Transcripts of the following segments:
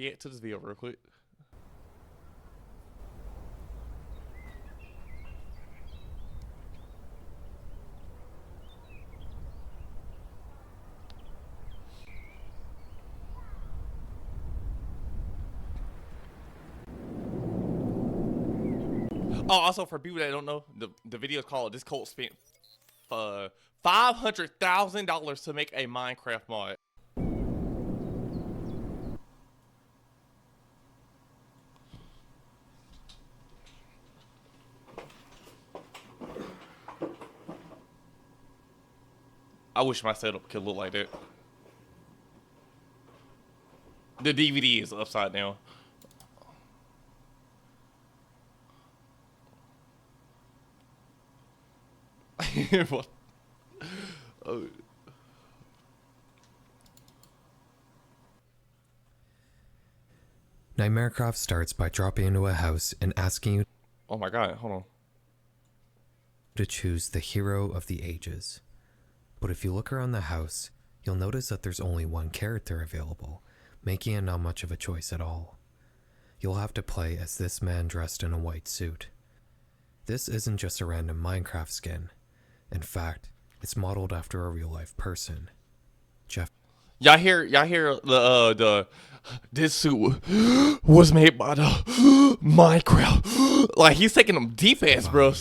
react to this video real quick. Oh, also for people that don't know, the video is called "This Cult Spent $500,000 to make a Minecraft mod." I wish my setup could look like that. The DVD is upside down. What? Oh. Nightmarecraft starts by dropping into a house and asking you Oh my god, hold on. to choose the hero of the ages. But if you look around the house, you'll notice that there's only one character available, making it not much of a choice at all. You'll have to play as this man dressed in a white suit. This isn't just a random Minecraft skin. In fact, it's modeled after a real-life person. Jeff. Y'all hear the this suit was made by the Minecraft. Like he's taking them deep ass, bro.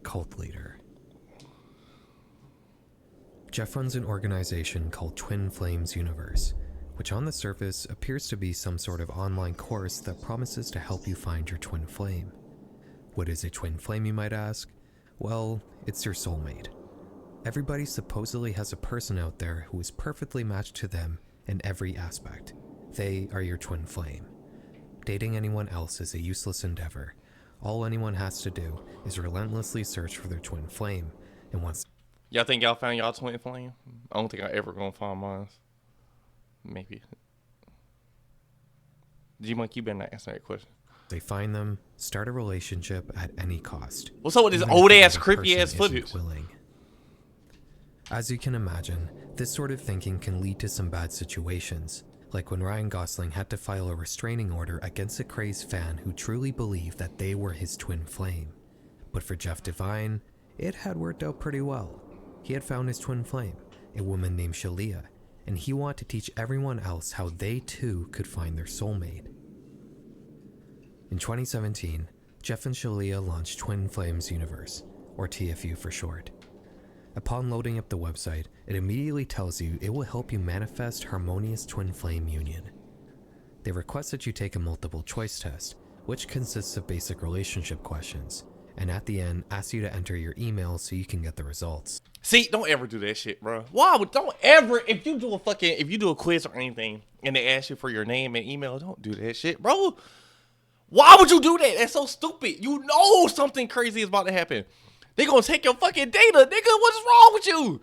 Cult leader. Jeff runs an organization called Twin Flames Universe, which on the surface appears to be some sort of online course that promises to help you find your twin flame. What is a twin flame, you might ask? Well, it's your soulmate. Everybody supposedly has a person out there who is perfectly matched to them in every aspect. They are your twin flame. Dating anyone else is a useless endeavor. All anyone has to do is relentlessly search for their twin flame, and once Y'all think y'all found y'all twin flame? I don't think I ever gonna find mine. Maybe. G-Monk, you better not answer that question. they find them, start a relationship at any cost. What's up with this even if old the ass, other creepy person ass isn't footage? willing. As you can imagine, this sort of thinking can lead to some bad situations, like when Ryan Gosling had to file a restraining order against a crazed fan who truly believed that they were his twin flame. But for Jeff Devine, it had worked out pretty well. He had found his twin flame, a woman named Shalia, and he wanted to teach everyone else how they too could find their soulmate. In 2017, Jeff and Shalia launched Twin Flames Universe, or TFU for short. Upon loading up the website, it immediately tells you it will help you manifest harmonious twin flame union. They request that you take a multiple choice test, which consists of basic relationship questions, and at the end asks you to enter your email so you can get the results. See, don't ever do that shit, bro. Why would don't ever if you do a quiz or anything and they ask you for your name and email, don't do that shit, bro. Why would you do that? That's so stupid. You know something crazy is about to happen. They gonna take your fucking data, nigga. What's wrong with you?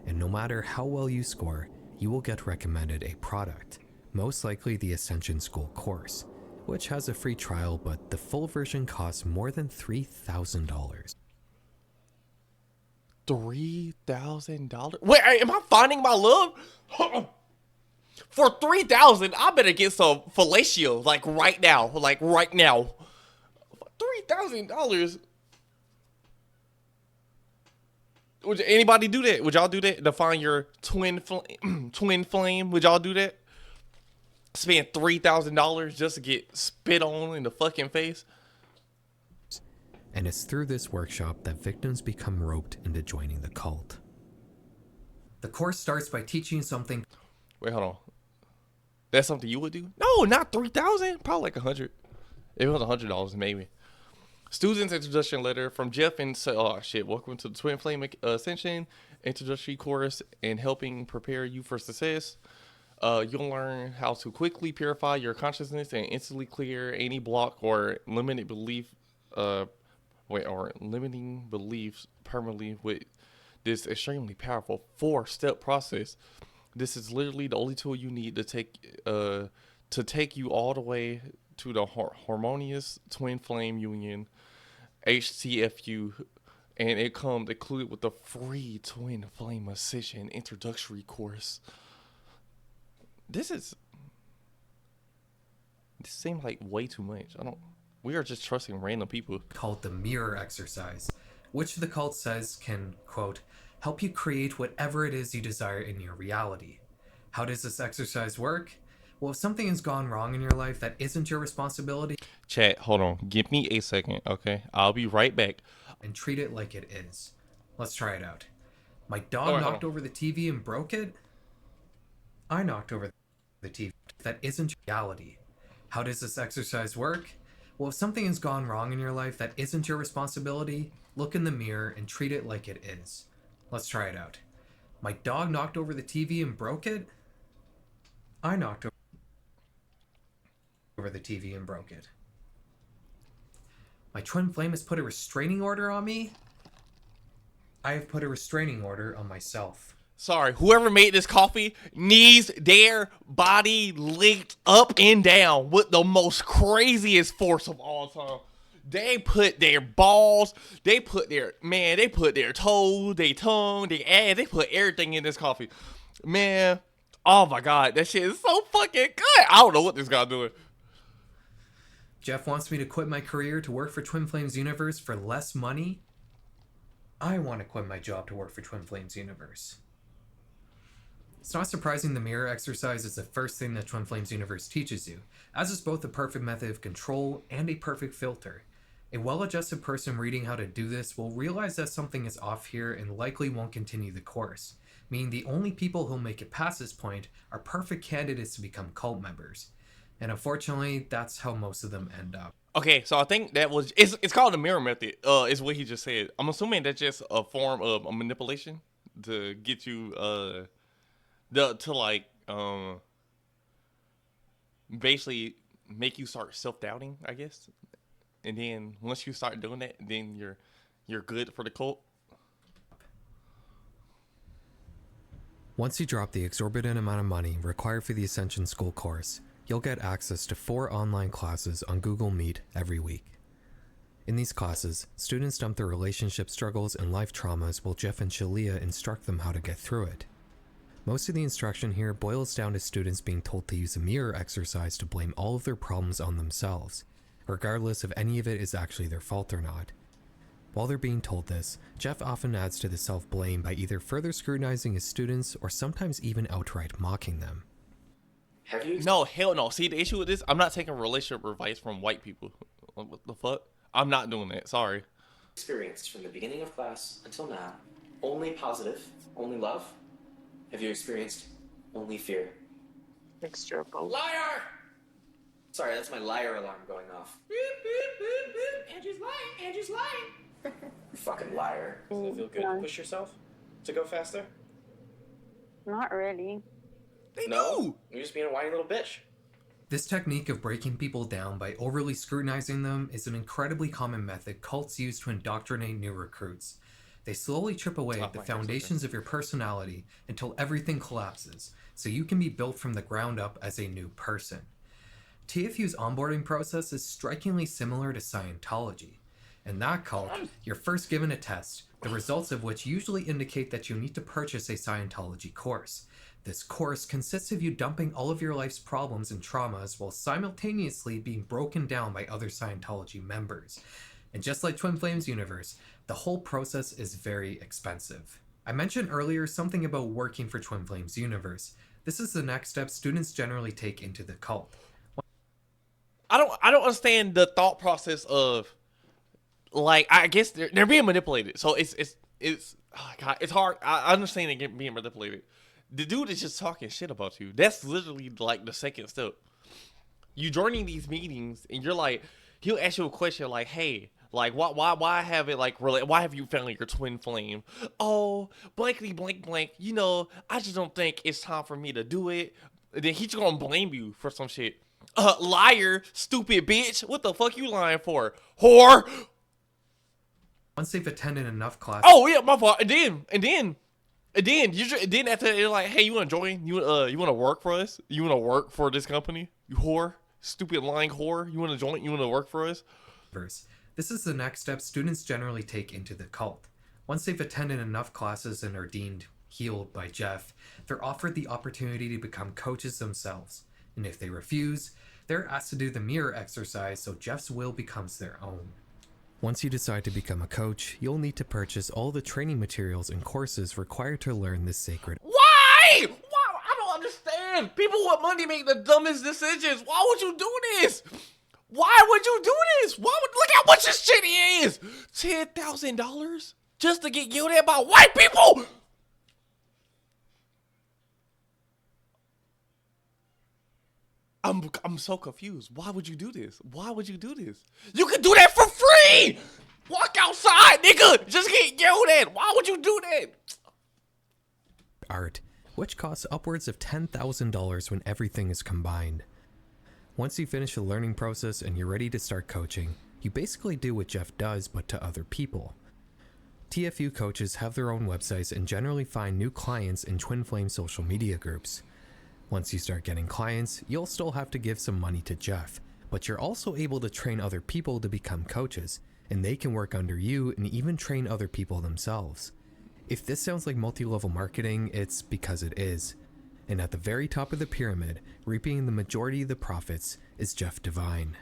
And no matter how well you score, you will get recommended a product, most likely the Ascension School course, which has a free trial, but the full version costs more than $3,000. $3,000? Wait, am I finding my love? For $3,000, I better get some fellatio, like right now, $3,000. Would anybody do that? Would y'all do that to find your twin flame? Would y'all do that? Spend $3,000 just to get spit on in the fucking face? And it's through this workshop that victims become roped into joining the cult. The course starts by teaching something. Wait, hold on. That's something you would do? No, not $3,000. Probably like $100. If it was $100, maybe. Students introduction letter from Jeff and welcome to the Twin Flame Ascension introductory course and helping prepare you for success. You'll learn how to quickly purify your consciousness and instantly clear any block or limiting beliefs permanently with this extremely powerful 4-step process. This is literally the only tool you need to take you all the way to the harmonious twin flame union, HTFU, and it comes included with the free Twin Flame Ascension introductory course. This is This seems like way too much. I don't. We are just trusting random people. Called the mirror exercise, which the cult says can, quote, help you create whatever it is you desire in your reality. How does this exercise work? Well, if something has gone wrong in your life that isn't your responsibility, Chat, hold on. Give me a second, okay? I'll be right back. and treat it like it is. Let's try it out. My All dog right, knocked hold on. over the TV and broke it. I knocked over the TV. That isn't reality. How does this exercise work? Well, if something has gone wrong in your life that isn't your responsibility, look in the mirror and treat it like it is. Let's try it out. My dog knocked over the TV and broke it. I knocked over the TV and broke it. My twin flame has put a restraining order on me. I have put a restraining order on myself. Sorry, whoever made this coffee needs their body licked up and down with the most craziest force of all time. They put their balls, they put their toes, their tongue, their ass, they put everything in this coffee. Man, oh my god, that shit is so fucking good. I don't know what this guy's doing. Jeff wants me to quit my career to work for Twin Flames Universe for less money. I want to quit my job to work for Twin Flames Universe. It's not surprising the mirror exercise is the first thing that Twin Flames Universe teaches you, as is both a perfect method of control and a perfect filter. A well-adjusted person reading how to do this will realize that something is off here and likely won't continue the course, meaning the only people who'll make it past this point are perfect candidates to become cult members. And unfortunately, that's how most of them end up. Okay, so I think that was it's called the mirror method. Is what he just said. I'm assuming that's just a form of a manipulation to get you basically make you start self-doubting, I guess. And then once you start doing that, then you're good for the cult. Once you drop the exorbitant amount of money required for the Ascension School course, you'll get access to 4 online classes on Google Meet every week. In these classes, students dump their relationship struggles and life traumas while Jeff and Shalia instruct them how to get through it. Most of the instruction here boils down to students being told to use a mirror exercise to blame all of their problems on themselves, regardless if any of it is actually their fault or not. While they're being told this, Jeff often adds to the self-blame by either further scrutinizing his students or sometimes even outright mocking them. Have you No, hell no. See, the issue with this, I'm not taking relationship advice from white people. What the fuck? I'm not doing that. Sorry. experienced from the beginning of class until now only positive, only love? Have you experienced only fear? Mixture of both. Liar! Sorry, that's my liar alarm going off. Boop, boop, boop, boop. Andrew's lying. Andrew's lying. You fucking liar. Does it feel good to No. push yourself to go faster? Not really. They No, do. you're just being a whiny little bitch. This technique of breaking people down by overly scrutinizing them is an incredibly common method cults use to indoctrinate new recruits. They slowly chip away Oh, at the my hair's foundations of your personality until everything collapses, so you can be built from the ground up as a new person. TFU's onboarding process is strikingly similar to Scientology. In that cult, you're first given a test, the results of which usually indicate that you need to purchase a Scientology course. This course consists of you dumping all of your life's problems and traumas while simultaneously being broken down by other Scientology members. And just like Twin Flames Universe, the whole process is very expensive. I mentioned earlier something about working for Twin Flames Universe. This is the next step students generally take into the cult. I don't understand the thought process of, like, I guess they're being manipulated. So it's oh God, it's hard. I understand they get being manipulated. The dude is just talking shit about you. That's literally like the second step. You joining these meetings and you're like, he'll ask you a question like, hey, like why have it like really, why have you found your twin flame? Oh, blankly blank blank. You know, I just don't think it's time for me to do it. And then he's just gonna blame you for some shit. Liar, stupid bitch. What the fuck you lying for? Whore. Once they've attended enough classes, Oh yeah, my fault. And then after they're like, hey, you wanna join? You wanna work for us? You wanna work for this company? You whore, stupid lying whore. You wanna join? You wanna work for us? this is the next step students generally take into the cult. Once they've attended enough classes and are deemed healed by Jeff, they're offered the opportunity to become coaches themselves. And if they refuse, They're asked to do the mirror exercise, so Jeff's will becomes their own. Once you decide to become a coach, you'll need to purchase all the training materials and courses required to learn this sacred. Why? Why? I don't understand. People with money make the dumbest decisions. Why would you do this? Why would you do this? Why would look how much this shit is? $10,000 just to get yelled at by white people? I'm so confused. Why would you do this? Why would you do this? You can do that for free. Walk outside, nigga. Just get yelled at. Why would you do that? Art, which costs upwards of $10,000 when everything is combined. Once you finish the learning process and you're ready to start coaching, you basically do what Jeff does but to other people. TFU coaches have their own websites and generally find new clients in Twin Flame social media groups. Once you start getting clients, you'll still have to give some money to Jeff, but you're also able to train other people to become coaches, and they can work under you and even train other people themselves. If this sounds like multi-level marketing, it's because it is. And at the very top of the pyramid, reaping the majority of the profits, is Jeff Divine.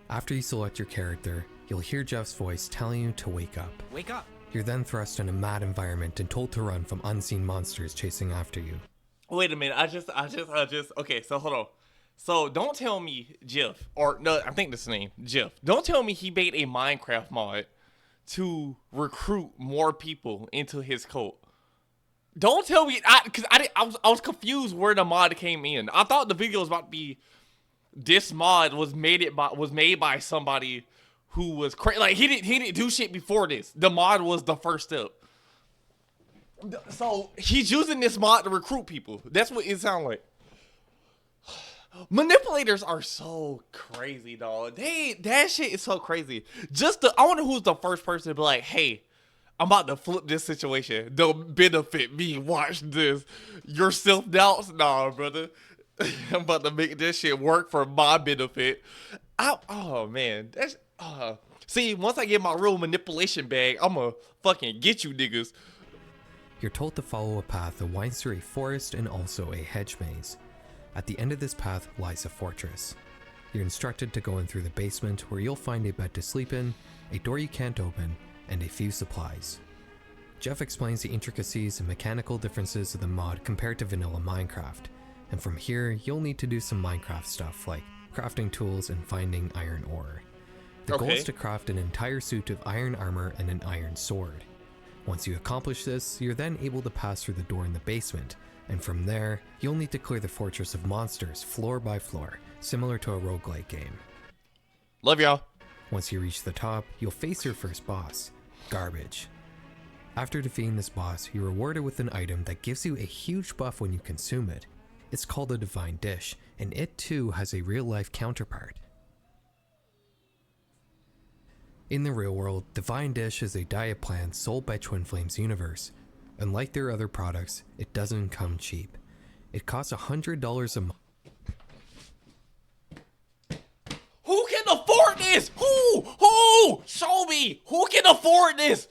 After you select your character, you'll hear Jeff's voice telling you to wake up. Wake up. You're then thrust in a mad environment and told to run from unseen monsters chasing after you. Wait a minute. Okay, so hold on. So don't tell me Jeff, or no, I think this is his name, Jeff. Don't tell me he made a Minecraft mod to recruit more people into his cult. Don't tell me, because I was confused where the mod came in. I thought the video was about to be this mod was made by somebody who was crazy. Like he didn't do shit before this. The mod was the first step. So he's using this mod to recruit people. That's what it sounds like. Manipulators are so crazy, dog. That shit is so crazy. I wonder who's the first person to be like, hey, I'm about to flip this situation. Don't benefit me. Watch this. Your self-doubts? Nah, brother. I'm about to make this shit work for my benefit. Oh, man. See, once I get my real manipulation bag, I'm gonna fucking get you niggas. You're told to follow a path that winds through a forest and also a hedge maze. At the end of this path lies a fortress. You're instructed to go in through the basement where you'll find a bed to sleep in, a door you can't open, and a few supplies. Jeff explains the intricacies and mechanical differences of the mod compared to vanilla Minecraft, and from here you'll need to do some Minecraft stuff like crafting tools and finding iron ore. The goal is to craft an entire suit of iron armor and an iron sword. Once you accomplish this, you're then able to pass through the door in the basement, and from there, you'll need to clear the fortress of monsters floor by floor, similar to a roguelike game. Love y'all. Once you reach the top, you'll face your first boss, Garbage. After defeating this boss, you're rewarded with an item that gives you a huge buff when you consume it. It's called a Divine Dish, and it too has a real-life counterpart. In the real world, Divine Dish is a diet plan sold by Twin Flames Universe. Unlike their other products, it doesn't come cheap. It costs $100 a month. Who can afford this? Who? Show me. Who can afford this?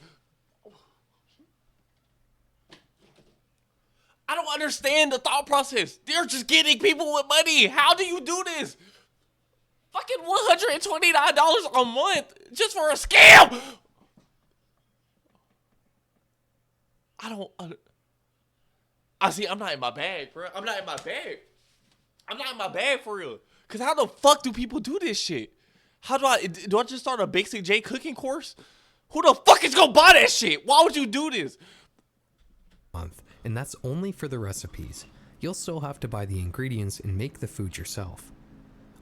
I don't understand the thought process. They're just getting people with money. How do you do this? Fucking $129 a month just for a scam. I'm not in my bag, bro. I'm not in my bag for real. Cause how the fuck do people do this shit? Do I just start a Basic J cooking course? Who the fuck is gonna buy that shit? Why would you do this? And that's only for the recipes. You'll still have to buy the ingredients and make the food yourself.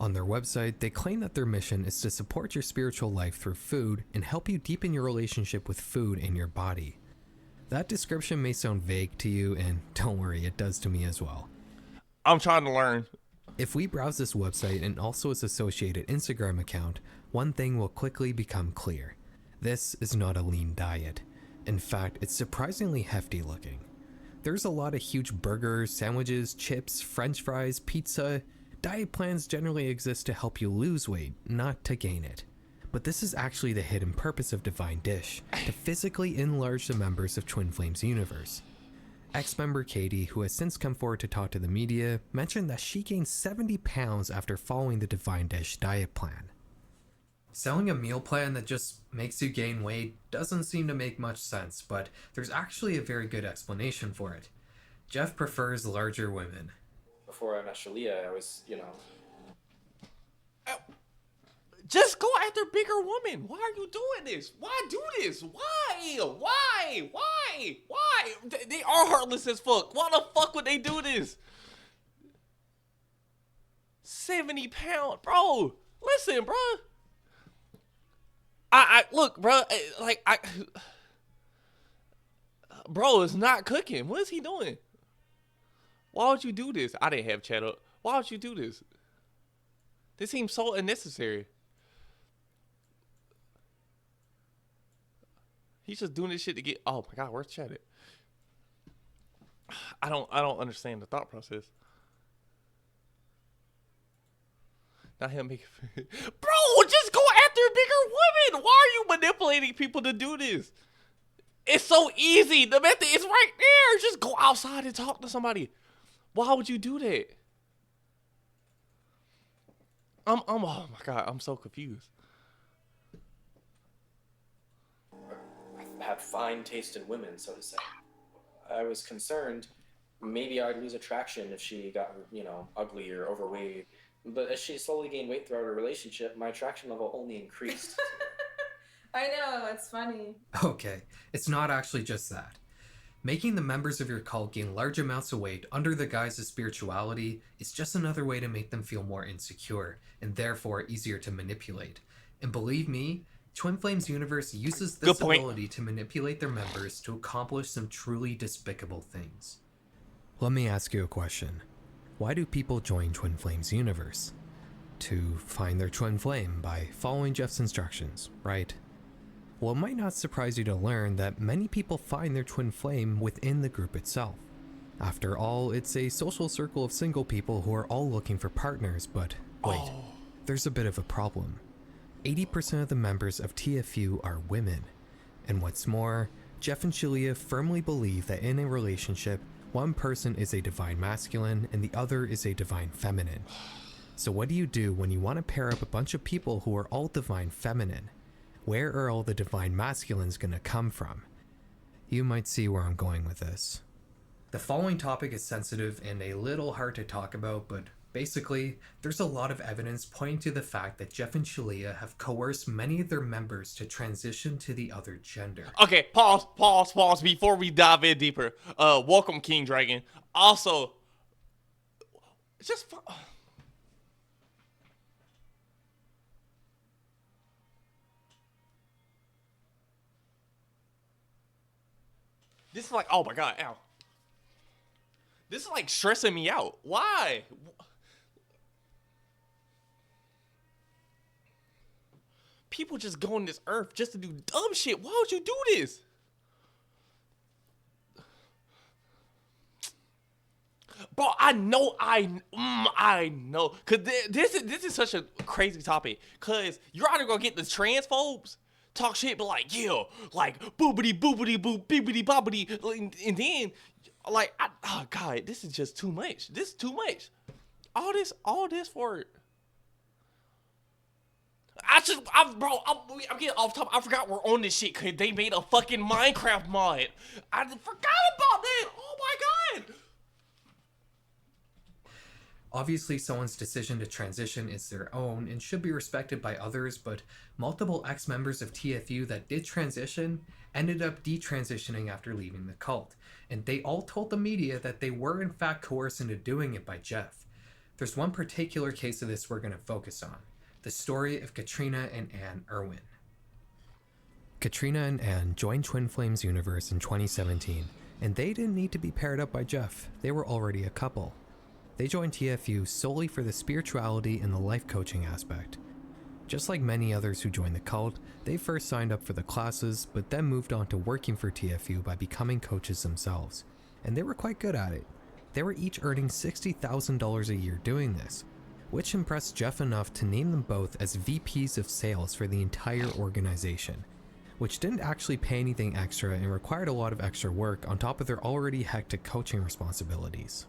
On their website, they claim that their mission is to support your spiritual life through food and help you deepen your relationship with food in your body. That description may sound vague to you, and don't worry, it does to me as well. I'm trying to learn. If we browse this website and also its associated Instagram account, one thing will quickly become clear. This is not a lean diet. In fact, it's surprisingly hefty looking. There's a lot of huge burgers, sandwiches, chips, french fries, pizza. Diet plans generally exist to help you lose weight, not to gain it. But this is actually the hidden purpose of Divine Dish, to physically enlarge the members of Twin Flames Universe. Ex-member Katie, who has since come forward to talk to the media, mentioned that she gained 70 pounds after following the Divine Dish diet plan. Selling a meal plan that just makes you gain weight doesn't seem to make much sense, but there's actually a very good explanation for it. Jeff prefers larger women. Before I met Shalia, I was, Just go after bigger women. Why are you doing this? Why do this? Why? They are heartless as fuck. Why the fuck would they do this? 70 pounds, bro. Listen, bro. I look, bro. Bro is not cooking. What is he doing? Why would you do this? I didn't have chat up. Why would you do this? This seems so unnecessary. He's just doing this shit to get. Oh my god, where's chat at? I don't understand the thought process. Not him making. Bro, just go after bigger women. Why are you manipulating people to do this? It's so easy. The method is right there. Just go outside and talk to somebody. Why would you do that? Oh my god, I'm so confused. I had fine taste in women, so to say. I was concerned maybe I'd lose attraction if she got, ugly or overweight. But as she slowly gained weight throughout our relationship, my attraction level only increased. I know, it's funny. Okay, it's not actually just that. Making the members of your cult gain large amounts of weight under the guise of spirituality is just another way to make them feel more insecure, and therefore easier to manipulate. And believe me, Twin Flames Universe uses this ability to manipulate their members to accomplish some truly despicable things. Let me ask you a question. Why do people join Twin Flames Universe? To find their twin flame by following Jeff's instructions, right? Well, it might not surprise you to learn that many people find their twin flame within the group itself. After all, it's a social circle of single people who are all looking for partners, but wait, there's a bit of a problem. 80% of the members of TFU are women. And what's more, Jeff and Shalia firmly believe that in a relationship, one person is a divine masculine and the other is a divine feminine. So what do you do when you want to pair up a bunch of people who are all divine feminine? Where are all the divine masculines gonna come from? You might see where I'm going with this. The following topic is sensitive and a little hard to talk about, but basically, there's a lot of evidence pointing to the fact that Jeff and Shalia have coerced many of their members to transition to the other gender. Okay, pause before we dive in deeper. Welcome, King Dragon. Also, just this is like, oh my god, ow. This is like stressing me out. Why? People just go on this earth just to do dumb shit. Why would you do this? Bro, I know. Cause this is such a crazy topic. Cause you're either gonna get the transphobes talk shit, but like, yeah, like boobity boobity boop bibbity bobbity, and then like, oh god, this is just too much. This is too much. All this for. I'm getting off top. I forgot we're on this shit because they made a fucking Minecraft mod. I forgot about that. Oh my god. Obviously, someone's decision to transition is their own and should be respected by others, but multiple ex-members of TFU that did transition ended up detransitioning after leaving the cult, and they all told the media that they were in fact coerced into doing it by Jeff. There's one particular case of this we're going to focus on. The story of Katrina and Ann Irwin. Katrina and Ann joined Twin Flames Universe in 2017, and they didn't need to be paired up by Jeff. They were already a couple. They joined TFU solely for the spirituality and the life coaching aspect. Just like many others who joined the cult, they first signed up for the classes, but then moved on to working for TFU by becoming coaches themselves. And they were quite good at it. They were each earning $60,000 a year doing this, which impressed Jeff enough to name them both as VPs of sales for the entire organization. which didn't actually pay anything extra and required a lot of extra work on top of their already hectic coaching responsibilities.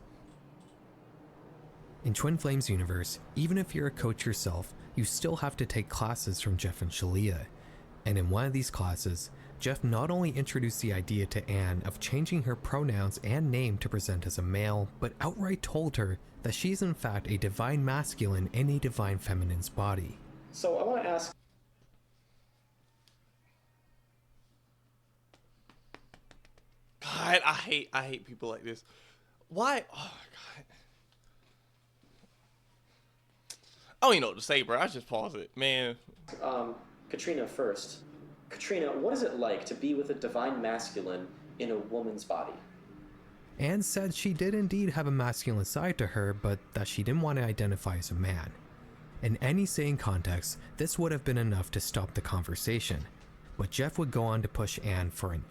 In Twin Flames universe, even if you're a coach yourself, you still have to take classes from Jeff and Shalia. And in one of these classes, Jeff not only introduced the idea to Anne of changing her pronouns and name to present as a male, but outright told her that she's in fact a divine masculine in a divine feminine's body. So I want to ask. God, I hate people like this. Why? Oh my God. I don't even know what to say, bro. I just pause it, man. Katrina first. Katrina, what is it like to be with a divine masculine in a woman's body? Anne said she did indeed have a masculine side to her, but that she didn't want to identify as a man. In any sane context, this would have been enough to stop the conversation, but Jeff would go on to push Anne for an...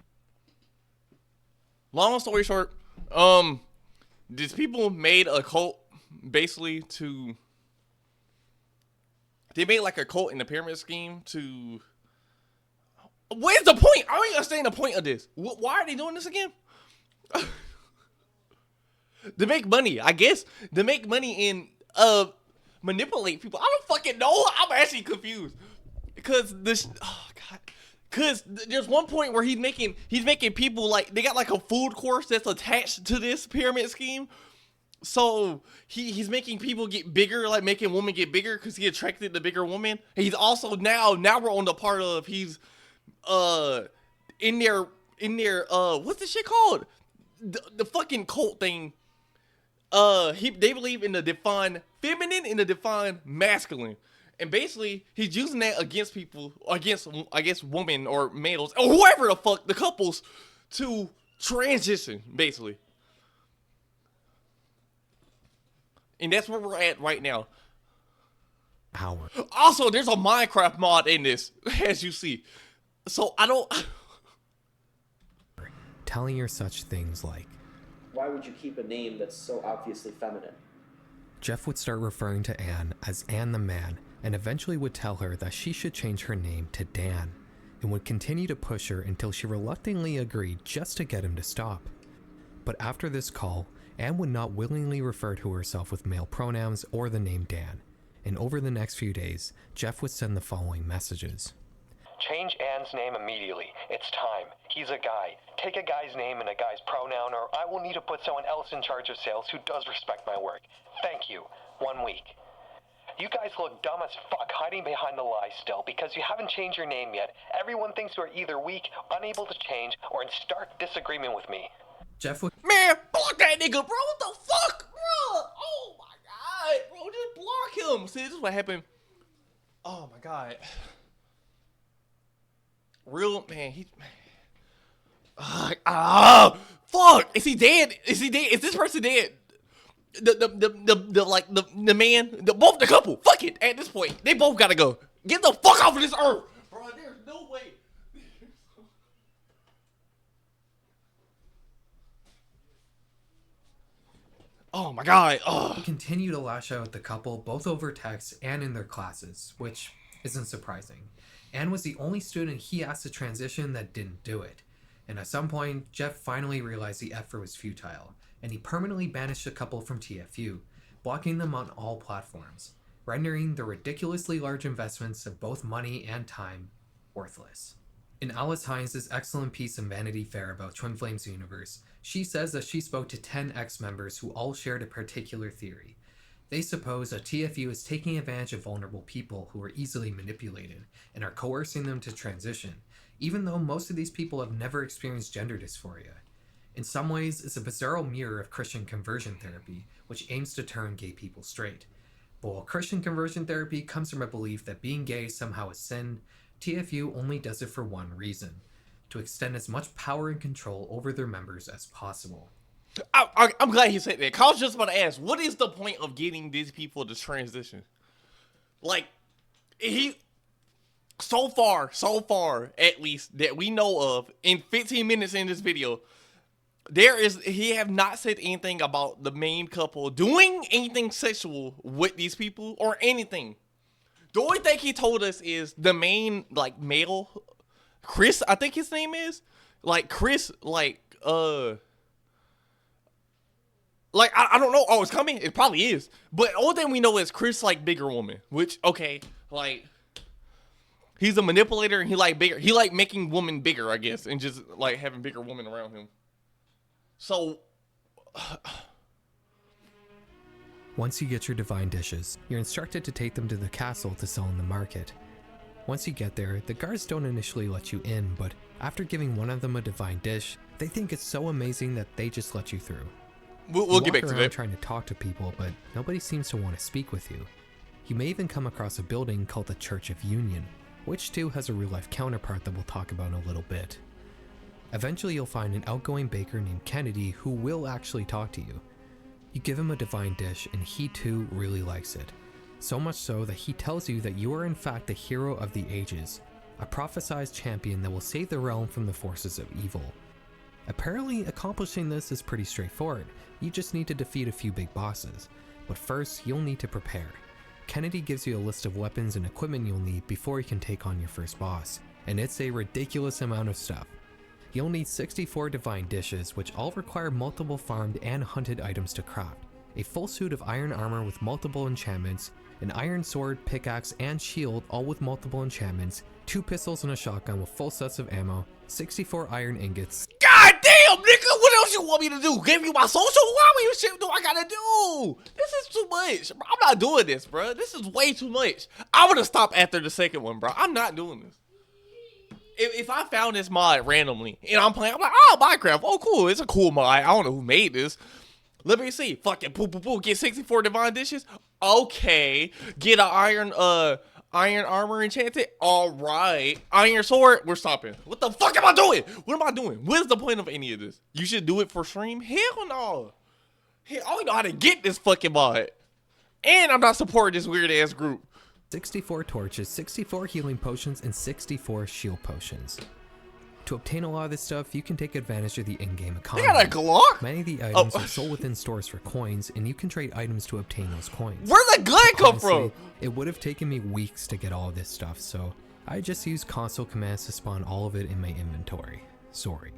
Long story short, these people made a cult basically to... They made like a cult in the pyramid scheme to... Where's the point? I don't even understand the point of this. Why are they doing this again? To make money, I guess. To make money and manipulate people. I don't fucking know. I'm actually confused. Because this... Oh, God. Because there's one point where he's making people like... They got like a food course that's attached to this pyramid scheme. So he's making people get bigger, like making women get bigger because he attracted the bigger woman. He's also now we're on the part of he's in their what's this shit called? The fucking cult thing. They believe in the divine feminine and the divine masculine. And basically he's using that against people, against I guess women or males or whoever the fuck, the couples, to transition, basically. And that's where we're at right now. Power. Also, there's a Minecraft mod in this, as you see. So I don't... Telling her such things like... Why would you keep a name that's so obviously feminine? Jeff would start referring to Anne as Anne the Man, and eventually would tell her that she should change her name to Dan, and would continue to push her until she reluctantly agreed just to get him to stop. But after this call, Anne would not willingly refer to herself with male pronouns or the name Dan, and over the next few days, Jeff would send the following messages. Change Anne's name immediately. It's time. He's a guy. Take a guy's name and a guy's pronoun, or I will need to put someone else in charge of sales who does respect my work. Thank you. 1 week. You guys look dumb as fuck hiding behind the lie still because you haven't changed your name yet. Everyone thinks you are either weak, unable to change, or in stark disagreement with me. Jeff would... Man, block that nigga, bro. What the fuck, bro? Oh my God, bro. Just block him. See, this is what happened. Oh my God. Real, man, he... fuck. Is he dead? Is he dead? Is this person dead? The man, both the couple. Fuck it. At this point, they both gotta go. Get the fuck off of this earth, bro. There's no way. Oh my God. He continued to lash out at the couple both over text and in their classes, which isn't surprising. Anne was the only student he asked to transition that didn't do it. And at some point, Jeff finally realized the effort was futile, and he permanently banished the couple from TFU, blocking them on all platforms, rendering the ridiculously large investments of both money and time worthless. In Alice Hines' excellent piece in Vanity Fair about Twin Flames universe, she says that she spoke to 10 ex-members who all shared a particular theory. They suppose that TFU is taking advantage of vulnerable people who are easily manipulated and are coercing them to transition, even though most of these people have never experienced gender dysphoria. In some ways, it's a bizarro mirror of Christian conversion therapy, which aims to turn gay people straight. But while Christian conversion therapy comes from a belief that being gay is somehow a sin, TFU only does it for one reason: to extend as much power and control over their members as possible. I'm glad he said that. I was just about to ask, what is the point of getting these people to transition? Like, so far, at least, that we know of, in 15 minutes in this video, he have not said anything about the main couple doing anything sexual with these people or anything. The only thing he told us is the main, like, male Chris, I think his name is. Like, Chris, I don't know. Oh, it's coming? It probably is. But all thing we know is Chris like bigger woman. Which, okay, like, he's a manipulator and he like bigger. He like making women bigger, I guess. And just like having bigger women around him. So... Once you get your divine dishes, you're instructed to take them to the castle to sell in the market. Once you get there, the guards don't initially let you in, but after giving one of them a divine dish, they think it's so amazing that they just let you through. We'll get back to that. Trying to talk to people, but nobody seems to want to speak with you. You may even come across a building called the Church of Union, which too has a real-life counterpart that we'll talk about in a little bit. Eventually you'll find an outgoing baker named Kennedy who will actually talk to you. You give him a divine dish and he too really likes it. So much so that he tells you that you are in fact the hero of the ages, a prophesized champion that will save the realm from the forces of evil. Apparently accomplishing this is pretty straightforward, you just need to defeat a few big bosses, but first you'll need to prepare. Kennedy gives you a list of weapons and equipment you'll need before you can take on your first boss, and it's a ridiculous amount of stuff. You'll need 64 divine dishes, which all require multiple farmed and hunted items to craft, a full suit of iron armor with multiple enchantments, an iron sword, pickaxe, and shield all with multiple enchantments, 2 pistols and a shotgun with full sets of ammo, 64 iron ingots. God damn, nigga, what else you want me to do? Give you my social? What shit do I gotta do? This is too much. I'm not doing this, bro. This is way too much. I'm gonna stop after the second one, bro. I'm not doing this. If I found this mod randomly and I'm playing, I'm like, oh, Minecraft. Oh, cool. It's a cool mod. I don't know who made this. Let me see. Fucking poo. Get 64 divine dishes. Okay. Get an iron armor enchanted. All right. Iron sword. We're stopping. What the fuck am I doing? What am I doing? What is the point of any of this? You should do it for stream? Hell no. Hell, I don't know how to get this fucking mod. And I'm not supporting this weird ass group. 64 torches, 64 healing potions, and 64 shield potions. To obtain a lot of this stuff, you can take advantage of the in-game economy. They got a Glock? Many of the items are sold within stores for coins, and you can trade items to obtain those coins. Where'd the gun come from? It would have taken me weeks to get all of this stuff, so I just used console commands to spawn all of it in my inventory. Sorry.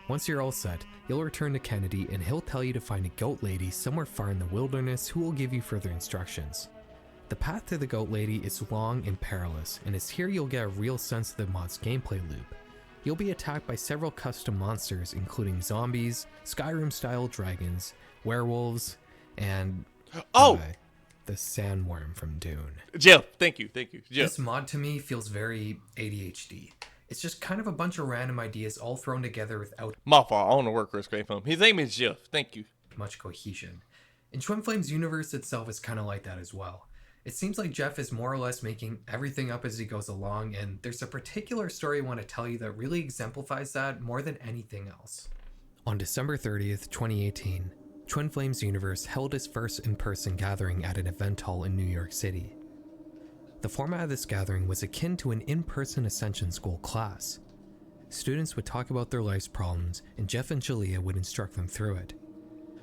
Once you're all set, you'll return to Kennedy and he'll tell you to find a goat lady somewhere far in the wilderness who will give you further instructions. The path to the goat lady is long and perilous, and it's here you'll get a real sense of the mod's gameplay loop. You'll be attacked by several custom monsters including zombies, Skyrim-style dragons, werewolves, and the sandworm from Dune. Jeff, thank you. Jeff. This mod to me feels very ADHD. It's just kind of a bunch of random ideas all thrown together without my fault. I don't know where Chris came from. His name is Jeff. Thank you. Much cohesion. And Twin Flames universe itself is kind of like that as well. It seems like Jeff is more or less making everything up as he goes along, and there's a particular story I want to tell you that really exemplifies that more than anything else. On December 30th, 2018, Twin Flames Universe held its first in-person gathering at an event hall in New York City. The format of this gathering was akin to an in-person Ascension School class. Students would talk about their life's problems, and Jeff and Jalea would instruct them through it.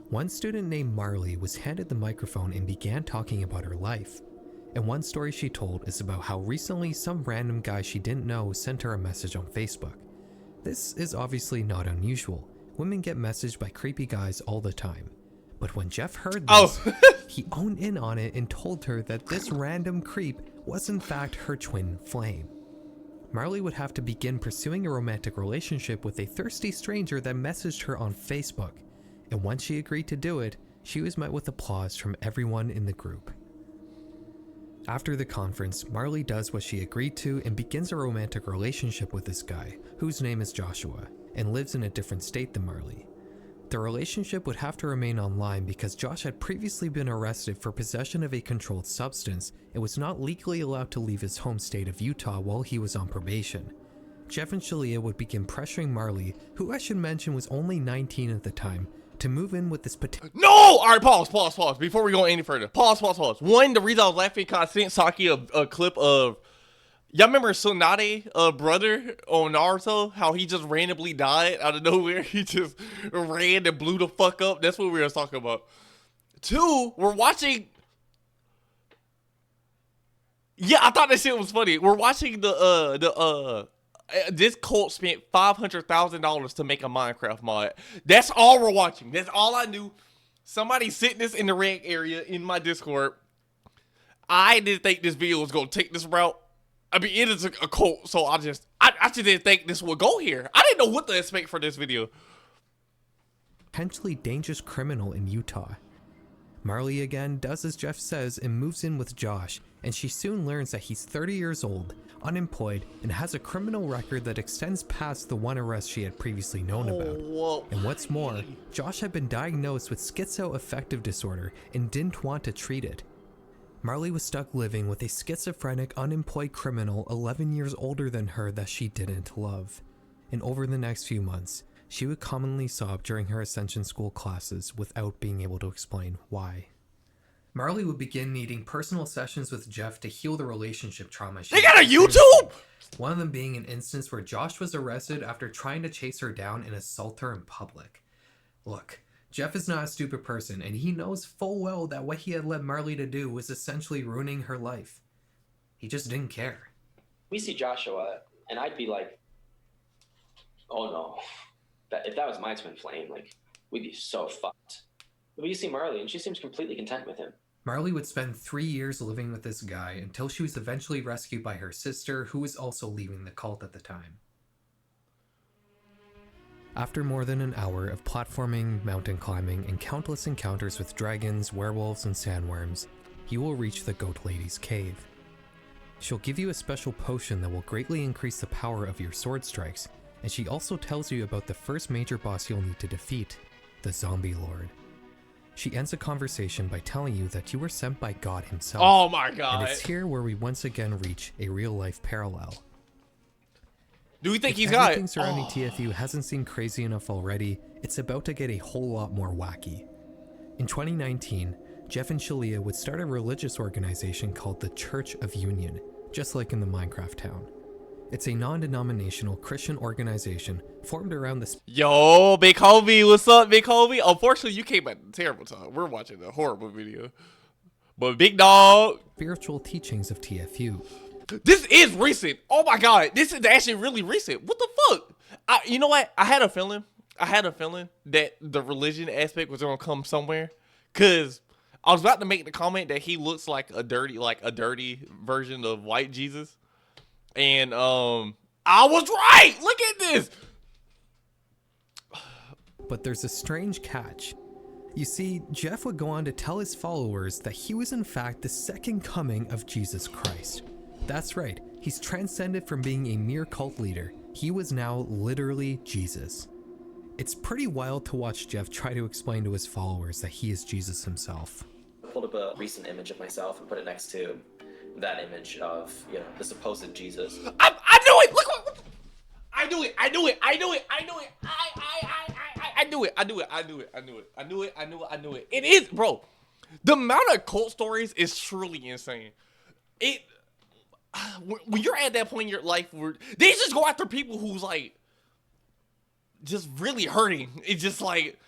One student named Marley was handed the microphone and began talking about her life. And one story she told is about how recently some random guy she didn't know sent her a message on Facebook. This is obviously not unusual. Women get messaged by creepy guys all the time. But when Jeff heard this, he owned in on it and told her that this random creep was in fact her twin flame. Marley would have to begin pursuing a romantic relationship with a thirsty stranger that messaged her on Facebook. And once she agreed to do it, she was met with applause from everyone in the group. After the conference, Marley does what she agreed to and begins a romantic relationship with this guy, whose name is Joshua, and lives in a different state than Marley. The relationship would have to remain online because Josh had previously been arrested for possession of a controlled substance and was not legally allowed to leave his home state of Utah while he was on probation. Jeff and Shalia would begin pressuring Marley, who I should mention was only 19 at the time, to move in with this potential. No! Alright, pause. Before we go any further. Pause. One, the reason I was laughing because I sent Saki a clip of. Y'all remember Tsunade, brother on Naruto? How he just randomly died out of nowhere? He just ran and blew the fuck up. That's what we were talking about. Two, we're watching. Yeah, I thought that shit was funny. We're watching the This cult spent $500,000 to make a Minecraft mod. That's all we're watching. That's all I knew. Somebody sent this in the rant area in my Discord. I didn't think this video was gonna take this route. I mean, it is a cult, so I just didn't think this would go here. I didn't know what to expect for this video. Potentially dangerous criminal in Utah. Marley again does as Jeff says and moves in with Josh, and she soon learns that he's 30 years old, unemployed, and has a criminal record that extends past the one arrest she had previously known about. Whoa. And what's more, Josh had been diagnosed with schizoaffective disorder and didn't want to treat it. Marley was stuck living with a schizophrenic, unemployed criminal 11 years older than her that she didn't love. And over the next few months, she would commonly sob during her Ascension School classes without being able to explain why. Marley would begin needing personal sessions with Jeff to heal the relationship trauma she They got a experienced. YouTube? One of them being an instance where Josh was arrested after trying to chase her down and assault her in public. Look, Jeff is not a stupid person, and he knows full well that what he had led Marley to do was essentially ruining her life. He just didn't care. We see Joshua, and I'd be like, oh no. If that was my twin flame, like, we'd be so fucked. But you see Marley, and she seems completely content with him. Marley would spend 3 years living with this guy until she was eventually rescued by her sister, who was also leaving the cult at the time. After more than an hour of platforming, mountain climbing, and countless encounters with dragons, werewolves, and sandworms, you will reach the Goat Lady's cave. She'll give you a special potion that will greatly increase the power of your sword strikes, and she also tells you about the first major boss you'll need to defeat, the Zombie Lord. She ends the conversation by telling you that you were sent by God himself. Oh my god. And it's here where we once again reach a real-life parallel. Do we think If he's got everything it? surrounding TFU hasn't seemed crazy enough already, it's about to get a whole lot more wacky. In 2019, Jeff and Shalia would start a religious organization called the Church of Union, just like in the Minecraft town. It's a non-denominational Christian organization formed around the Yo, Big Homie, what's up, Big Homie? Unfortunately, you came at a terrible time. We're watching a horrible video. But Big Dog, spiritual teachings of TFU. this is recent. Oh my god, this is actually really recent. What the fuck? You know what? I had a feeling that the religion aspect was gonna come somewhere. Cause I was about to make the comment that he looks like a dirty version of white Jesus. And I was right. Look at this. But there's a strange catch. You see, Jeff would go on to tell his followers that he was in fact the second coming of Jesus Christ. That's right, he's transcended from being a mere cult leader. He was now literally Jesus. It's pretty wild to watch Jeff try to explain to his followers that he is Jesus himself. I pulled up a recent image of myself and put it next to that image of, the supposed Jesus. I knew it. Look what. I knew it. I knew it. It is, bro. The amount of cult stories is truly insane. When you're at that point in your life where they just go after people who's like just really hurting. It's just like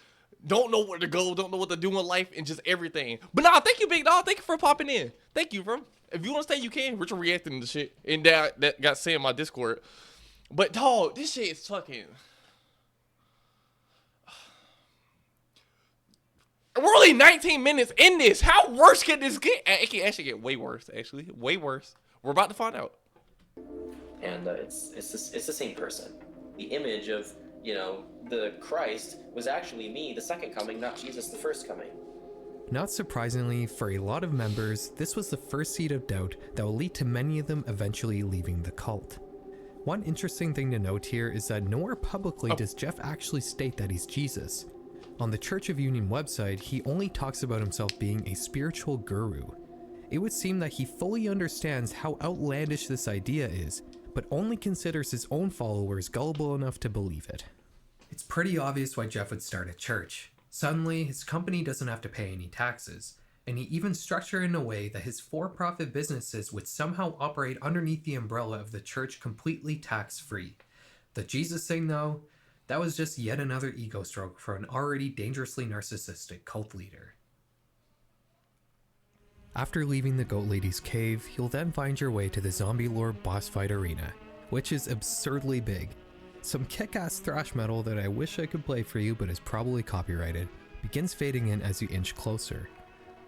don't know where to go, don't know what to do in life, and just everything. But nah, thank you, Big Dog. Thank you for popping in. Thank you, bro. If you want to stay, you can. We're just reacting to shit, and that got said in my Discord. But dog, this shit is fucking. We're only 19 minutes in this. How worse can this get? It can actually get way worse. Actually, way worse. We're about to find out. And it's the same person. The image of the Christ was actually me, the second coming, not Jesus, the first coming. Not surprisingly, for a lot of members, this was the first seed of doubt that will lead to many of them eventually leaving the cult. One interesting thing to note here is that nowhere publicly does Jeff actually state that he's Jesus. On the Church of Union website, he only talks about himself being a spiritual guru. It would seem that he fully understands how outlandish this idea is, but only considers his own followers gullible enough to believe it. It's pretty obvious why Jeff would start a church. Suddenly, his company doesn't have to pay any taxes, and he even structured in a way that his for-profit businesses would somehow operate underneath the umbrella of the church completely tax-free. The Jesus thing, though, that was just yet another ego stroke for an already dangerously narcissistic cult leader. After leaving the Goat Lady's cave, you'll then find your way to the Zombie Lord boss fight arena, which is absurdly big. Some kick-ass thrash metal that I wish I could play for you but is probably copyrighted begins fading in as you inch closer.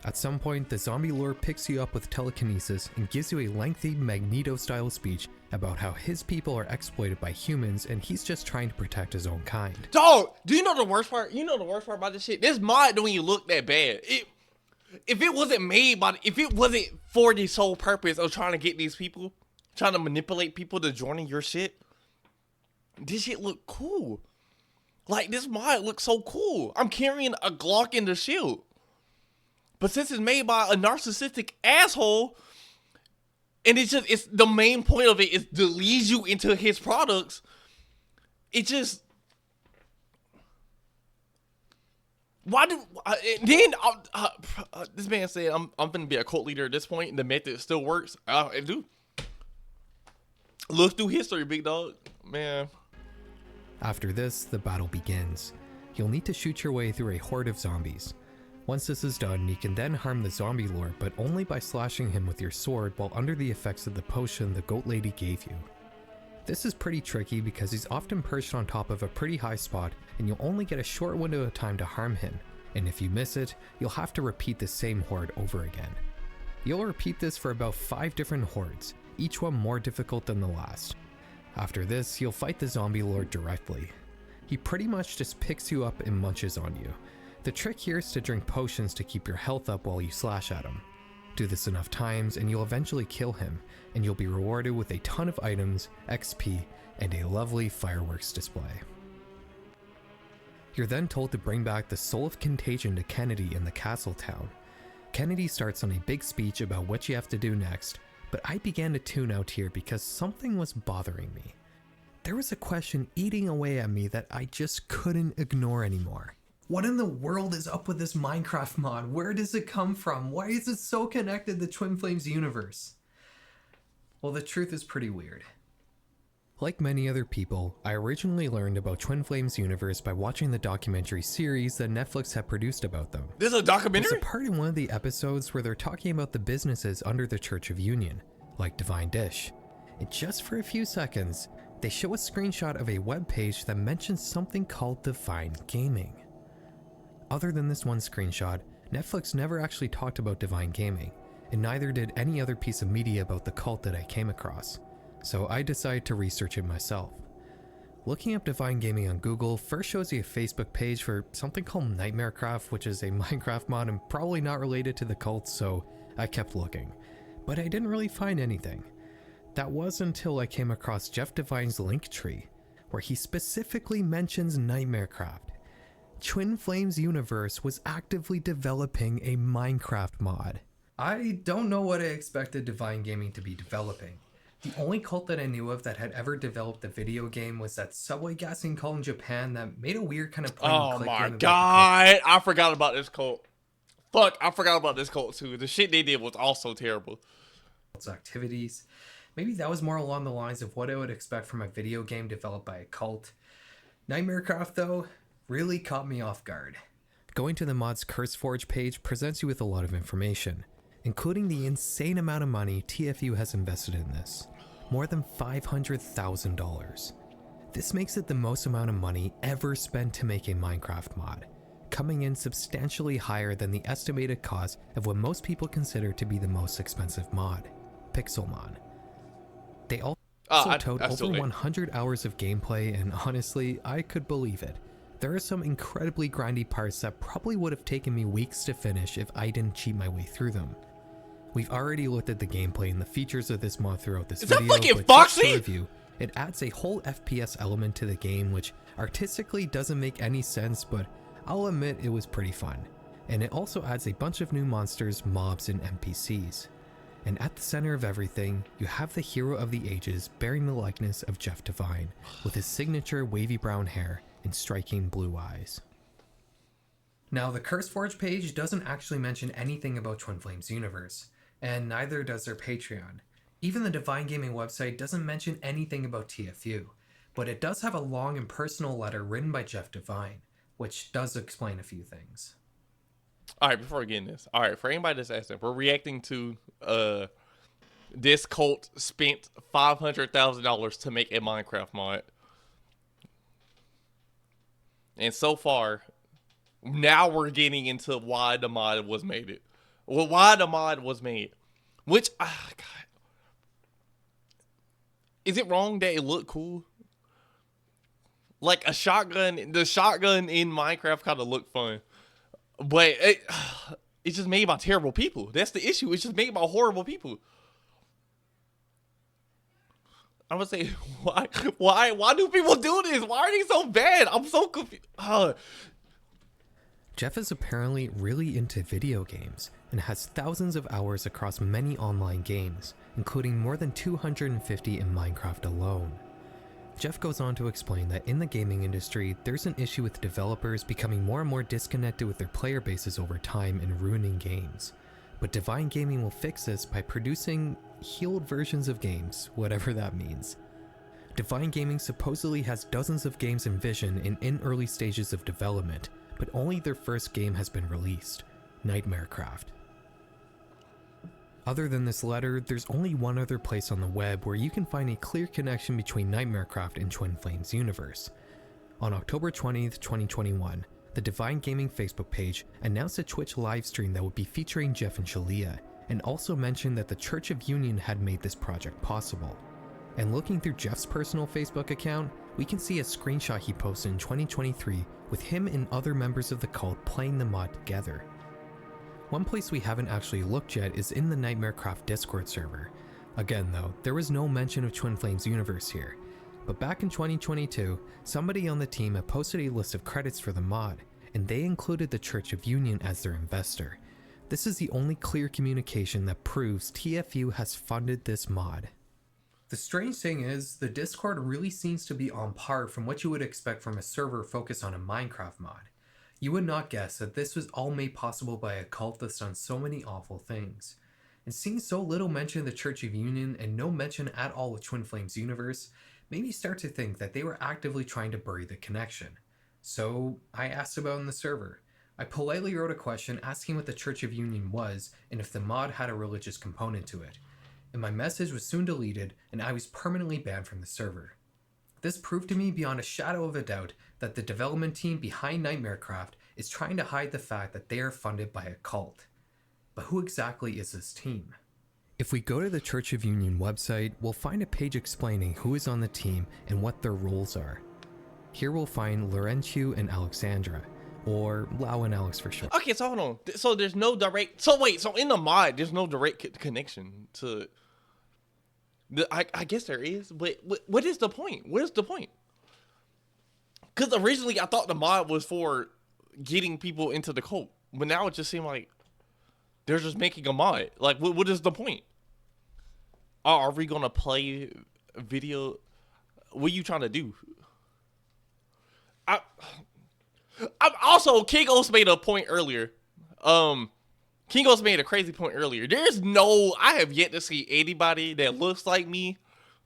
At some point, the zombie lord picks you up with telekinesis and gives you a lengthy Magneto-style speech about how his people are exploited by humans and he's just trying to protect his own kind. Dog, do you know the worst part? You know the worst part about this shit? This mod don't even look that bad. If it wasn't for the sole purpose of trying to get these people, trying to manipulate people to joining your shit, this shit look cool. Like, this mod looks so cool. I'm carrying a Glock in the shield. But since it's made by a narcissistic asshole, and it's the main point of it is to lead you into his products, it just... this man said, I'm gonna be a cult leader at this point. The method still works. It do. Look through history, big dog. Man. After this, the battle begins. You'll need to shoot your way through a horde of zombies. Once this is done, you can then harm the zombie lord, but only by slashing him with your sword while under the effects of the potion the goat lady gave you. This is pretty tricky because he's often perched on top of a pretty high spot and you'll only get a short window of time to harm him, and if you miss it, you'll have to repeat the same horde over again. You'll repeat this for about 5 different hordes, each one more difficult than the last. After this, you'll fight the zombie lord directly. He pretty much just picks you up and munches on you. The trick here is to drink potions to keep your health up while you slash at him. Do this enough times and you'll eventually kill him, and you'll be rewarded with a ton of items, XP, and a lovely fireworks display. You're then told to bring back the Soul of Contagion to Kennedy in the castle town. Kennedy starts on a big speech about what you have to do next, but I began to tune out here because something was bothering me. There was a question eating away at me that I just couldn't ignore anymore. What in the world is up with this Minecraft mod? Where does it come from? Why is it so connected to Twin Flames universe? Well, the truth is pretty weird. Like many other people, I originally learned about Twin Flames universe by watching the documentary series that Netflix had produced about them. This is a documentary? There's a part in one of the episodes where they're talking about the businesses under the Church of Union, like Divine Dish. And just for a few seconds, they show a screenshot of a web page that mentions something called Divine Gaming. Other than this one screenshot, Netflix never actually talked about Divine Gaming, and neither did any other piece of media about the cult that I came across. So I decided to research it myself. Looking up Divine Gaming on Google first shows you a Facebook page for something called Nightmarecraft, which is a Minecraft mod and probably not related to the cult, so I kept looking. But I didn't really find anything. That was until I came across Jeff Devine's Linktree, where he specifically mentions Nightmarecraft. Twin Flames Universe was actively developing a Minecraft mod. I don't know what I expected Divine Gaming to be developing. The only cult that I knew of that had ever developed a video game was that subway gassing cult in Japan that made a weird kind of point and click game. Oh my god, I forgot about this cult. Fuck, I forgot about this cult too. The shit they did was also terrible. Activities. Maybe that was more along the lines of what I would expect from a video game developed by a cult. Nightmarecraft, though, really caught me off guard. Going to the mod's CurseForge page presents you with a lot of information, including the insane amount of money TFU has invested in this. More than $500,000. This makes it the most amount of money ever spent to make a Minecraft mod, coming in substantially higher than the estimated cost of what most people consider to be the most expensive mod, Pixelmon. They also towed over 100 hours of gameplay, and honestly, I could believe it. There are some incredibly grindy parts that probably would have taken me weeks to finish if I didn't cheat my way through them. We've already looked at the gameplay and the features of this mod throughout this video, that fucking but Foxy? just to review, it adds a whole FPS element to the game which artistically doesn't make any sense, but I'll admit it was pretty fun. And it also adds a bunch of new monsters, mobs, and NPCs. And at the center of everything, you have the hero of the ages bearing the likeness of Jeff Devine, with his signature wavy brown hair and striking blue eyes. Now, the CurseForge page doesn't actually mention anything about Twin Flames universe, and neither does their Patreon. Even the Divine Gaming website doesn't mention anything about TFU, but it does have a long and personal letter written by Jeff Devine, which does explain a few things. All right, before we get in this, all right, for anybody that's asking, we're reacting to this cult spent $500,000 to make a Minecraft mod. And so far, now we're getting into why the mod was made. Why the mod was made. Which, God. Is it wrong that it looked cool? Like a shotgun, the shotgun in Minecraft kind of looked fun. But it's just made by terrible people. That's the issue. It's just made by horrible people. I'm gonna say, why do people do this? Why are they so bad? I'm so confused. Jeff is apparently really into video games and has thousands of hours across many online games, including more than 250 in Minecraft alone. Jeff goes on to explain that in the gaming industry, there's an issue with developers becoming more and more disconnected with their player bases over time and ruining games. But Divine Gaming will fix this by producing healed versions of games, whatever that means. Divine Gaming supposedly has dozens of games in vision and in early stages of development, but only their first game has been released, Nightmarecraft. Other than this letter, there's only one other place on the web where you can find a clear connection between Nightmarecraft and Twin Flames universe. On October 20th, 2021, the Divine Gaming Facebook page announced a Twitch livestream that would be featuring Jeff and Shalia, and also mentioned that the Church of Union had made this project possible. And looking through Jeff's personal Facebook account, we can see a screenshot he posted in 2023 with him and other members of the cult playing the mod together. One place we haven't actually looked yet is in the Nightmarecraft Discord server. Again though, there was no mention of Twin Flames universe here, but back in 2022, somebody on the team had posted a list of credits for the mod, and they included the Church of Union as their investor. This is the only clear communication that proves TFU has funded this mod. The strange thing is, the Discord really seems to be on par from what you would expect from a server focused on a Minecraft mod. You would not guess that this was all made possible by a cult that's done so many awful things. And seeing so little mention of the Church of Union and no mention at all of Twin Flames universe, made me start to think that they were actively trying to bury the connection. So I asked about it in the server. I politely wrote a question asking what the Church of Union was and if the mod had a religious component to it. And my message was soon deleted and I was permanently banned from the server. This proved to me beyond a shadow of a doubt that the development team behind Nightmarecraft is trying to hide the fact that they are funded by a cult. But who exactly is this team? If we go to the Church of Union website, we'll find a page explaining who is on the team and what their roles are. Here we'll find Laurentiu and Alexandra, or Lau and Alex for short. Okay, so hold on. So there's no direct. So wait. So in the mod, there's no direct connection to. I guess there is, but what is the point? What is the point? Because originally I thought the mod was for getting people into the cult, but now it just seemed like they're just making a mod. Like, what is the point? Are we gonna play video? What are you trying to do? I'm also, King O's made a point earlier. King O's made a crazy point earlier. I have yet to see anybody that looks like me.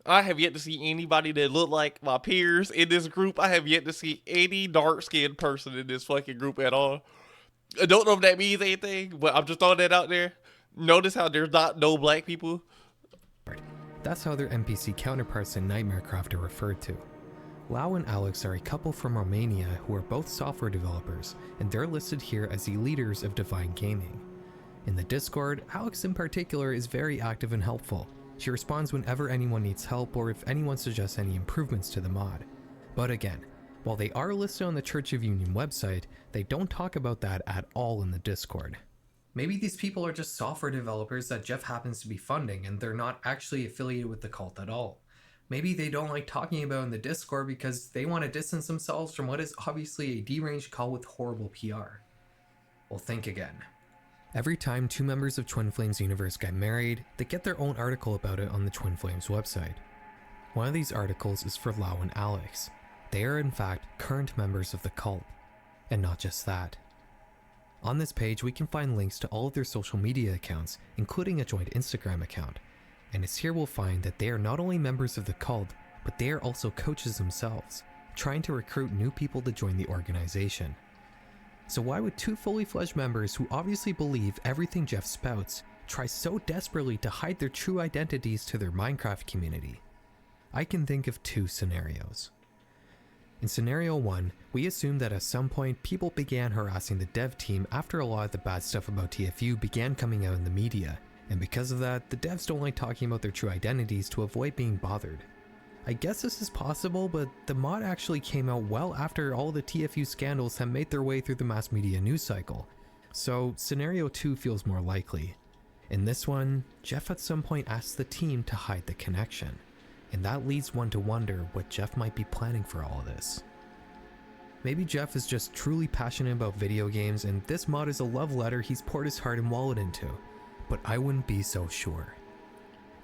I have yet to see anybody that look like my peers in this group. I have yet to see any dark-skinned person in this fucking group at all. I don't know if that means anything, but I'm just throwing that out there. Notice how there's no black people. That's how their NPC counterparts in Nightmarecraft are referred to. Lau and Alex are a couple from Romania who are both software developers, and they're listed here as the leaders of Divine Gaming. In the Discord, Alex in particular is very active and helpful. She responds whenever anyone needs help or if anyone suggests any improvements to the mod. But again, while they are listed on the Church of Union website, they don't talk about that at all in the Discord. Maybe these people are just software developers that Jeff happens to be funding and they're not actually affiliated with the cult at all. Maybe they don't like talking about it in the Discord because they want to distance themselves from what is obviously a deranged cult with horrible PR. Well, think again. Every time two members of Twin Flames universe get married, they get their own article about it on the Twin Flames website. One of these articles is for Lau and Alex. They are in fact current members of the cult. And not just that. On this page we can find links to all of their social media accounts, including a joint Instagram account. And it's here we'll find that they are not only members of the cult, but they are also coaches themselves, trying to recruit new people to join the organization. So why would two fully fledged members who obviously believe everything Jeff spouts try so desperately to hide their true identities to their Minecraft community? I can think of two scenarios. In scenario 1, we assume that at some point people began harassing the dev team after a lot of the bad stuff about TFU began coming out in the media, and because of that, the devs don't like talking about their true identities to avoid being bothered. I guess this is possible, but the mod actually came out well after all the TFU scandals had made their way through the mass media news cycle, so scenario 2 feels more likely. In this one, Jeff at some point asks the team to hide the connection, and that leads one to wonder what Jeff might be planning for all of this. Maybe Jeff is just truly passionate about video games and this mod is a love letter he's poured his heart and wallet into, but I wouldn't be so sure.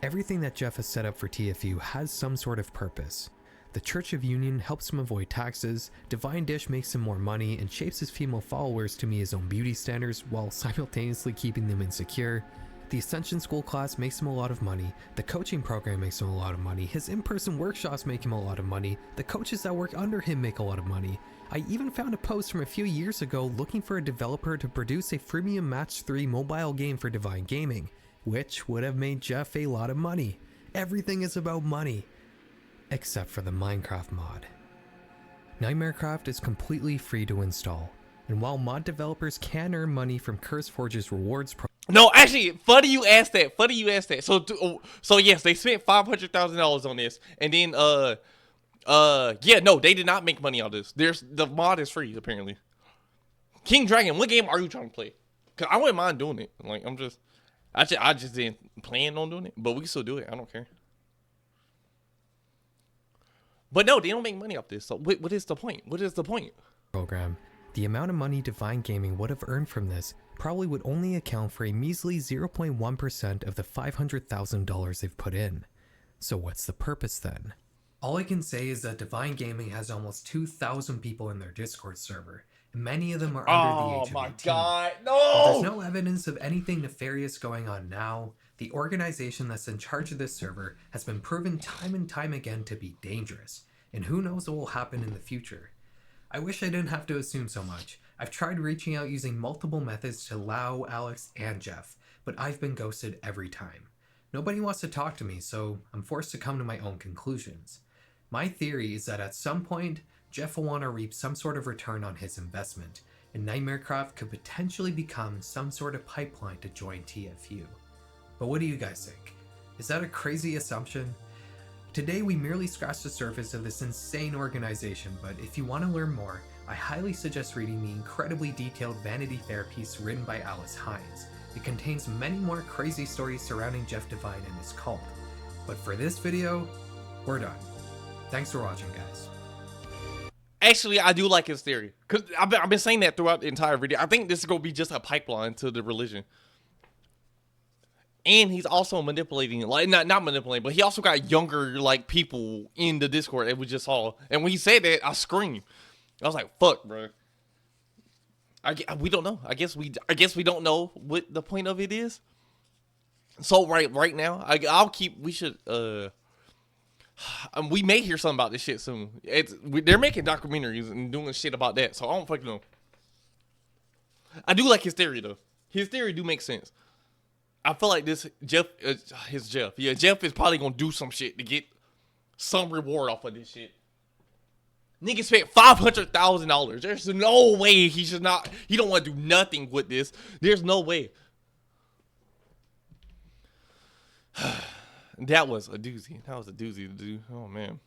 Everything that Jeff has set up for TFU has some sort of purpose. The Church of Union helps him avoid taxes, Divine Dish makes him more money and shapes his female followers to meet his own beauty standards while simultaneously keeping them insecure. The Ascension School class makes him a lot of money, the coaching program makes him a lot of money, his in-person workshops make him a lot of money, the coaches that work under him make a lot of money. I even found a post from a few years ago looking for a developer to produce a freemium Match 3 mobile game for Divine Gaming, which would have made Jeff a lot of money. Everything is about money, except for the Minecraft mod. Nightmarecraft is completely free to install, and while mod developers can earn money from CurseForge's rewards No, actually, funny you asked that. So yes, they spent $500,000 on this, and then yeah, no, they did not make money on this. The mod is free apparently. King Dragon, what game are you trying to play? Cause I wouldn't mind doing it. Like I just didn't plan on doing it, but we can still do it. I don't care. But no, they don't make money off this. So what is the point? What is the point? Program. The amount of money Divine Gaming would have earned from this probably would only account for a measly 0.1% of the $500,000 they've put in. So what's the purpose then? All I can say is that Divine Gaming has almost 2,000 people in their Discord server, and many of them are under the age of 18. Oh my god, While there's no! no evidence of anything nefarious going on now, the organization that's in charge of this server has been proven time and time again to be dangerous, and who knows what will happen in the future. I wish I didn't have to assume so much. I've tried reaching out using multiple methods to Lau, Alex, and Jeff, but I've been ghosted every time. Nobody wants to talk to me, so I'm forced to come to my own conclusions. My theory is that at some point, Jeff will want to reap some sort of return on his investment, and Nightmarecraft could potentially become some sort of pipeline to join TFU. But what do you guys think? Is that a crazy assumption? Today we merely scratched the surface of this insane organization, but if you want to learn more, I highly suggest reading the incredibly detailed Vanity Fair piece written by Alice Hines. It contains many more crazy stories surrounding Jeff Divine and his cult. But for this video, we're done. Thanks for watching, guys. Actually, I do like his theory. Because I've been saying that throughout the entire video. I think this is going to be just a pipeline to the religion. And he's also manipulating, like, not manipulating, but he also got younger, like, people in the Discord that we just saw. And when he said that, I screamed. I was like, fuck, bro. We don't know. I guess we don't know what the point of it is. So right now, we should, we may hear something about this shit soon. They're making documentaries and doing shit about that, so I don't fucking know. I do like his theory, though. His theory do make sense. I feel like this Jeff. Yeah, Jeff is probably gonna do some shit to get some reward off of this shit. Nigga spent $500,000. There's no way he should not. He don't want to do nothing with this. There's no way. That was a doozy. That was a doozy to do. Oh man.